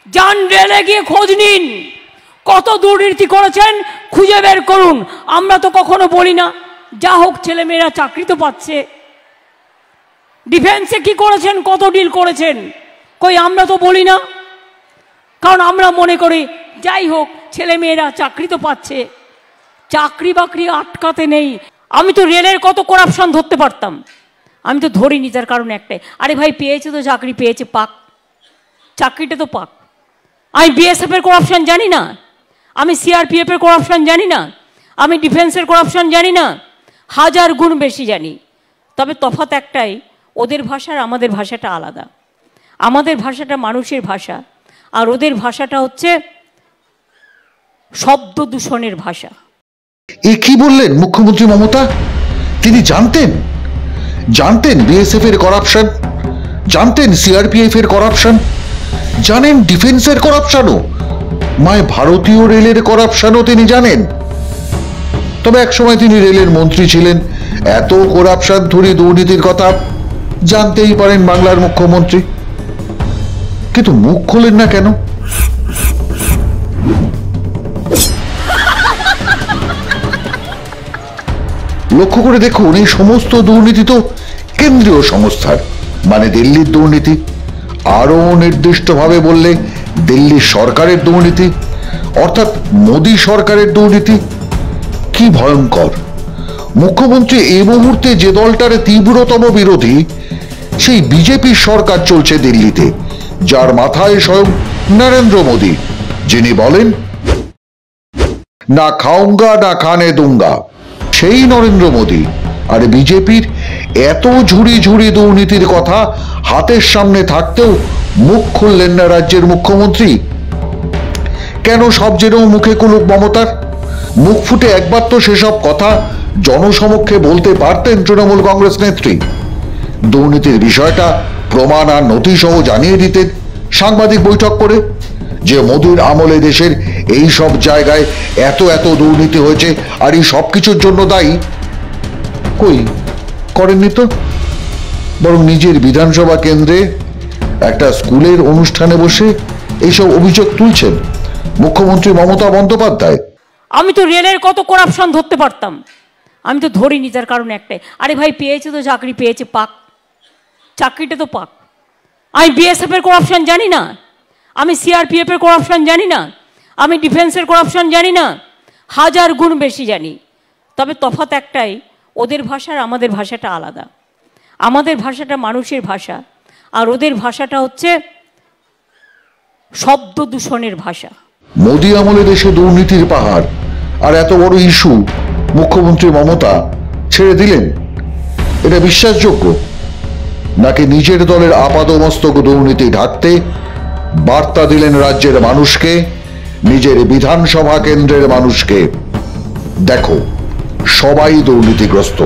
যান রেলে গিয়ে খোঁজ নিন, কত দুর্নীতি করেছেন খুঁজে বের করুন। আমরা তো কখনো বলি না, যা হোক ছেলেমেয়েরা চাকরি তো পাচ্ছে। ডিফেন্সে কি করেছেন, কত ডিল করেছেন, কই আমরা তো বলি না, কারণ আমরা মনে করি যাই হোক ছেলেমেয়েরা চাকরি তো পাচ্ছে, চাকরি বাকরি আটকাতে নেই। আমি তো রেলের কত করাপশন ধরতে পারতাম, আমি তো ধরিনি, তার কারণ একটাই, আরে ভাই পেয়েছে তো চাকরি, পেয়েছে পাক, চাকরিটা তো পাক। আমি বিএসএফ এর করাপশন জানি না, আমি সিআরপিএফ এর করাপশন জানি না, আমি ডিফেন্সের করাপশন জানি না, 1000 গুণ বেশি জানি। তবে তফাৎ একটাই, ওদের ভাষা আর আমাদের ভাষাটা আলাদা। আমাদের ভাষাটা মানুষের ভাষা, আর ওদের ভাষাটা হচ্ছে শব্দ দূষণের ভাষা। এ কি বললেন মুখ্যমন্ত্রী মমতা? তিনি জানতেন বিএসএফ এর করাপশন, জানতেন সিআরপিএফ এর করাপশন, জানেন ডিফেন্সের করাপশনও, মায় ভারতীয় রেলের করাপশনও তিনি জানেন। তবে একসময় তিনি রেলের মন্ত্রী ছিলেন, এত করাপশন ধরি দুর্নীতির কথা জানতেই পারেন বাংলার মুখ্যমন্ত্রী, কিন্তু মুখ খোলেন না কেন? লক্ষ্য করে দেখুন, এই সমস্ত দুর্নীতি তো কেন্দ্রীয় সংস্থার, মানে দিল্লির দুর্নীতি। আরো নির্দিষ্টভাবে বললে দিল্লি সরকারের দুর্নীতি, অর্থাৎ মোদী সরকারের দুর্নীতি। কি ভয়ঙ্কর! মুখ্যমন্ত্রী এই মুহূর্তে যে দলটার তীব্রতম বিরোধী, সেই বিজেপির সরকার চলছে দিল্লিতে, যার মাথায় স্বয়ং নরেন্দ্র মোদী, যিনি বলেন না খাউঙ্গা না খানে দুঙ্গা, সেই নরেন্দ্র মোদী। আর বিজেপির এত ঝুড়ি ঝুড়ি দুর্নীতির কথা হাতের সামনে থাকতেও মুখ খুললেন না রাজ্যের মুখ্যমন্ত্রী। কেন সব যেন মুখে কুলুপ মমতার? মুখ ফুটে একবার তো সেসব কথা জনসমক্ষে বলতে পারতেন তৃণমূল কংগ্রেস নেত্রী। দুর্নীতির বিষয়টা প্রমাণ আর নথি সহ জানিয়ে দিতেন সাংবাদিক বৈঠক করে, যে মোদীর আমলে দেশের এই সব জায়গায় এত এত দুর্নীতি হয়েছে, আর এই সব কিছুর জন্য দায়ী। কই করেননি তো, বরং নিজের বিধানসভা কেন্দ্রে একটা স্কুলের অনুষ্ঠানে বসে এইসব অভিযোগ তুলছেন মুখ্যমন্ত্রী মমতা বন্দ্যোপাধ্যায়। আমি তো রেলের কত করাপশন ধরতে পারতাম, আমি তো ধরিনি, তার কারণ একটাই, আরে ভাই পেয়েছে তো চাকরি, পেয়েছে পাক, চাকরিটা তো পাক। আমি বিএসএফ এর করাপশন জানি না, আমি সিআরপিএফ এর করাপশন জানি না, আমি ডিফেন্সের করাপশন জানি না, 1000 গুণ বেশি জানি। তবে তফাৎ একটাই, ওদের ভাষা আর আমাদের ভাষাটা আলাদা। আমাদের ভাষাটা মানুষের ভাষা, আর ওদের ভাষাটা হচ্ছে শব্দ দূষণের ভাষা। মোদী আমলে দেশে দুর্নীতির পাহাড় আর এত বড় ইস্যু মুখ্যমন্ত্রী মমতা ছেড়ে দিলেন, এটা বিশ্বাসযোগ্য? নাকি নিজের দলের আপাদমস্তক দুর্নীতি ঢাকতে বার্তা দিলেন রাজ্যের মানুষকে, নিজের বিধানসভা কেন্দ্রের মানুষকে, দেখো সবাই দুর্নীতিগ্রস্ত,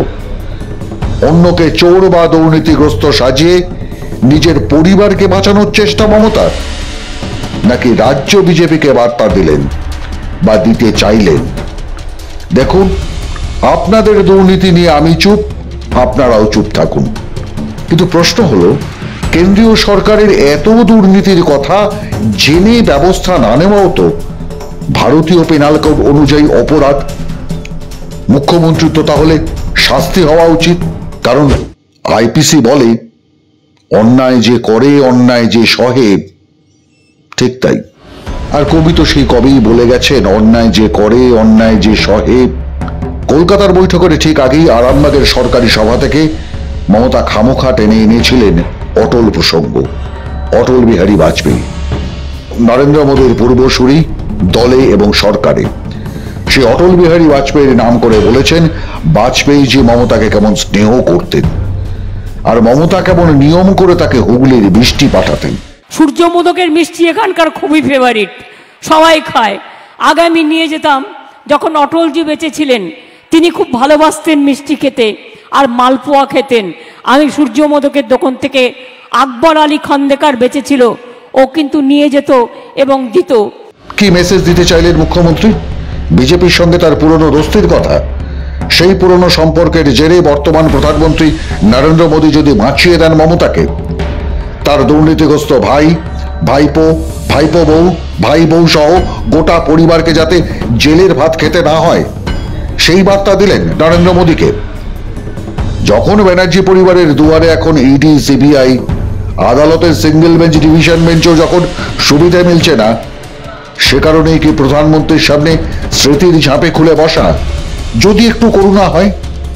অন্যকে চোর বা দুর্নীতিগ্রস্ত সাজিয়ে নিজের পরিবারকে বাঁচানোর চেষ্টা মমতার? নাকি রাজ্য বিজেপিকে বার্তা দিলেন বা দিতে চাইলেন, দেখুন আপনাদের দুর্নীতি নিয়ে আমি চুপ, আপনারাও চুপ থাকুন? কিন্তু প্রশ্ন হলো, কেন্দ্রীয় সরকারের এত দুর্নীতির কথা জেনে ব্যবস্থা না নেওয়াও তো ভারতীয় পেনাল কোড অনুযায়ী অপরাধ। মুখ্যমন্ত্রী তো তাহলে শাস্তি হওয়া উচিত, কারণ আইপিসি বলে অন্যায় যে করে অন্যায় যে সহে। ঠিক তাই, আর কবি তো সেই কবেই বলে গেছেন, অন্যায় যে করে অন্যায় যে সহে। কলকাতার বৈঠকের ঠিক আগেই আরামবাগের সরকারি সভা থেকে মমতা খামোখা টেনে এনেছিলেন অটল প্রসঙ্গ, অটল বিহারী বাজপেয়ী, নরেন্দ্র মোদীর পূর্বসূরি দলে এবং সরকারে। সে অটল বিহারী বাজপেয়ীর নাম করে বলেছেন বাজপেয়ী যে মমতাকে কেমন স্নেহ করতেন, আর মমতা কেমন নিয়ম করে তাকে হুগলির মিষ্টি পাঠাতেন। সূর্যমোদকের মিষ্টি এখানকার খুবই ফেভারিট, সবাই খায়। আগে আমি নিয়ে যেতাম, যখন অটলজি বেঁচে ছিলেন তিনি খুব ভালোবাসতেন মিষ্টি খেতে আর মালপোয়া খেতেন। আমি সূর্যমোদকের দোকান থেকে, আকবর আলী খন্দেকার বেঁচে ছিল, ও কিন্তু নিয়ে যেত এবং দিত। কি মেসেজ দিতে চাইলেন মুখ্যমন্ত্রী? বিজেপির সঙ্গে তার পুরনো দোস্তির কথা, সেই পুরনো সম্পর্কের জেরে বর্তমান প্রধানমন্ত্রী নরেন্দ্র মোদী যদি বাঁচিয়ে দেন মমতাকে, তার দুর্নীতিগ্রস্ত ভাই ভাইপো, ভাইপো বউ, ভাই বউ সহ গোটা পরিবারকে যাতে জেলের ভাত খেতে না হয় সেই বার্তা দিলেন নরেন্দ্র মোদীকে। যখন ব্যানার্জি পরিবারের দুয়ারে এখন ইডি, সিবিআই, আদালতের সিঙ্গেল বেঞ্চ, ডিভিশন বেঞ্চও যখন সুবিধা মিলছে না, সে কারণেই কি প্রধানমন্ত্রীর সামনে স্মৃতির ঝাঁপে খুলে বসা? যদি একটু করুণা হয়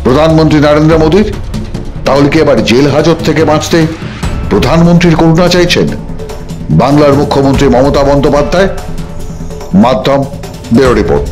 প্রধানমন্ত্রী নরেন্দ্র মোদীর, তাহলে কি এবার জেল হাজত থেকে বাঁচতে প্রধানমন্ত্রীর করুণা চাইছেন বাংলার মুখ্যমন্ত্রী মমতা বন্দ্যোপাধ্যায়? মাধ্যম ব্যুরো রিপোর্ট।